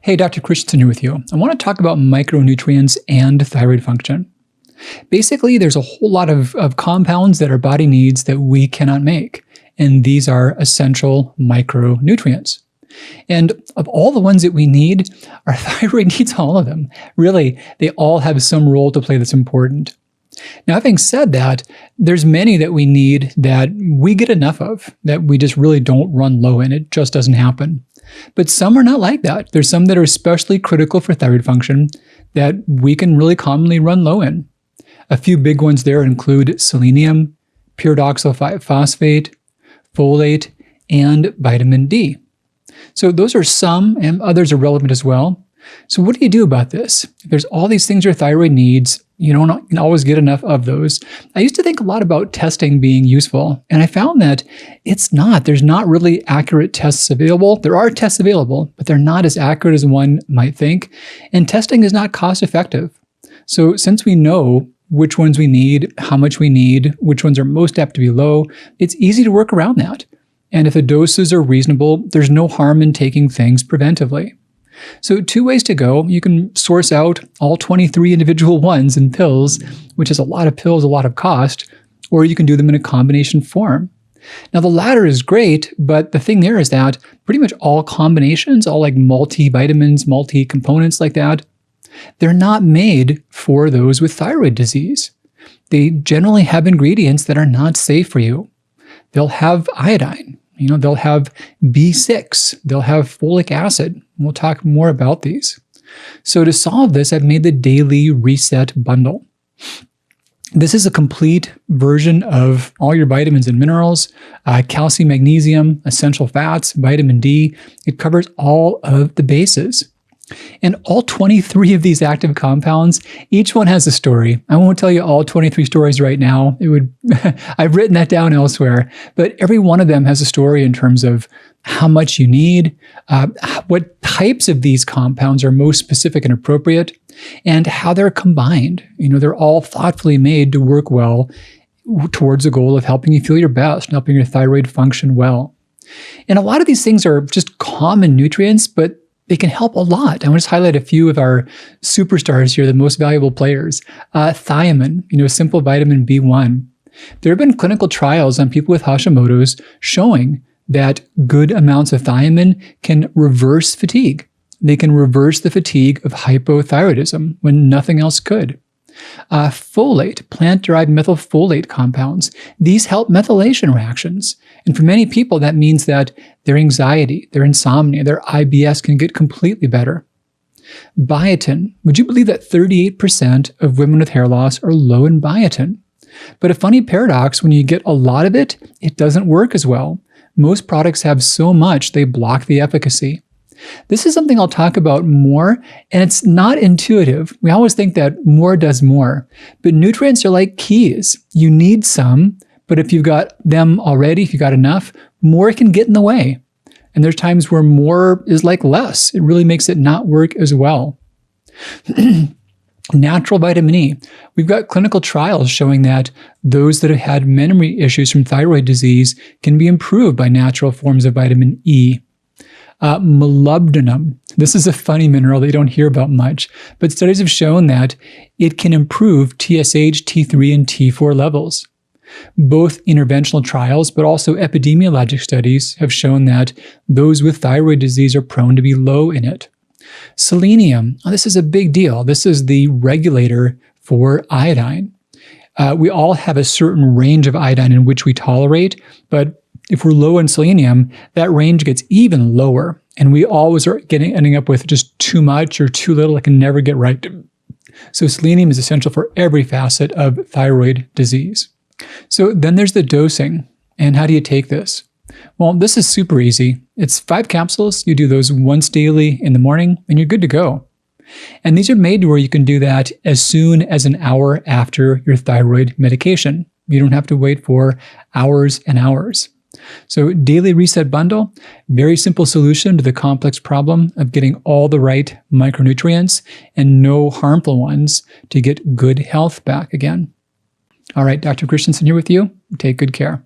Hey, Dr. Christianson here with you. I want to talk about micronutrients and thyroid function. Basically, there's a whole lot of compounds that our body needs that we cannot make, and these are essential micronutrients. And of all the ones that we need, our thyroid needs all of them. Really, they all have some role to play that's important. Now, having said that, there's many that we need that we get enough of, that we just really don't run low in. It just doesn't happen. But some are not like that. There's some that are especially critical for thyroid function that we can really commonly run low in. A few big ones there include selenium, pyridoxal 5-phosphate, folate, and vitamin D. So those are some, and others are relevant as well. So what do you do about this? If there's all these things your thyroid needs, you don't always get enough of those. I used to think a lot about testing being useful, and I found that it's not. There's not really accurate tests available. There are tests available, but they're not as accurate as one might think, and testing is not cost effective. So since we know which ones we need, how much we need, which ones are most apt to be low, it's easy to work around that. And if the doses are reasonable, there's no harm in taking things preventively. So two ways to go. You can source out all 23 individual ones in pills, which is a lot of pills, a lot of cost, or you can do them in a combination form. Now the latter is great, but the thing there is that pretty much all combinations, all like multivitamins, multi-components like that, they're not made for those with thyroid disease. They generally have ingredients that are not safe for you. They'll have iodine. They'll have B6, they'll have folic acid. We'll talk more about these. So to solve this, I've made the Daily Reset Bundle. This is a complete version of all your vitamins and minerals, calcium, magnesium, essential fats, vitamin D. It covers all of the bases. And all 23 of these active compounds, each one has a story. I won't tell you all 23 stories right now. I've written that down elsewhere, but every one of them has a story in terms of how much you need, what types of these compounds are most specific and appropriate, and how they're combined. They're all thoughtfully made to work well towards the goal of helping you feel your best and helping your thyroid function well. And a lot of these things are just common nutrients, but they can help a lot. I want to just highlight a few of our superstars here, the most valuable players. Thiamine, simple vitamin B1. There have been clinical trials on people with Hashimoto's showing that good amounts of thiamine can reverse fatigue. They can reverse the fatigue of hypothyroidism when nothing else could. Folate, plant-derived methylfolate compounds. These help methylation reactions. And for many people, that means that their anxiety, their insomnia, their IBS can get completely better. Biotin. Would you believe that 38% of women with hair loss are low in biotin? But a funny paradox, when you get a lot of it, it doesn't work as well. Most products have so much, they block the efficacy. This is something I'll talk about more, and it's not intuitive. We always think that more does more, but nutrients are like keys. You need some, but if you've got them already, if you've got enough, more can get in the way. And there's times where more is like less. It really makes it not work as well. Natural vitamin E. We've got clinical trials showing that those that have had memory issues from thyroid disease can be improved by natural forms of vitamin E. Molybdenum. This is a funny mineral that you don't hear about much, but studies have shown that it can improve TSH, T3, and T4 levels. Both interventional trials, but also epidemiologic studies have shown that those with thyroid disease are prone to be low in it. Selenium. This is a big deal. This is the regulator for iodine. We all have a certain range of iodine in which we tolerate, but if we're low in selenium, that range gets even lower, and we always are ending up with just too much or too little. It can never get right. So selenium is essential for every facet of thyroid disease. So then there's the dosing, and how do you take this? Well, this is super easy. It's 5 capsules. You do those once daily in the morning, and you're good to go. And these are made to where you can do that as soon as an hour after your thyroid medication. You don't have to wait for hours and hours. So Daily Reset Bundle, very simple solution to the complex problem of getting all the right micronutrients and no harmful ones to get good health back again. All right, Dr. Christianson here with you. Take good care.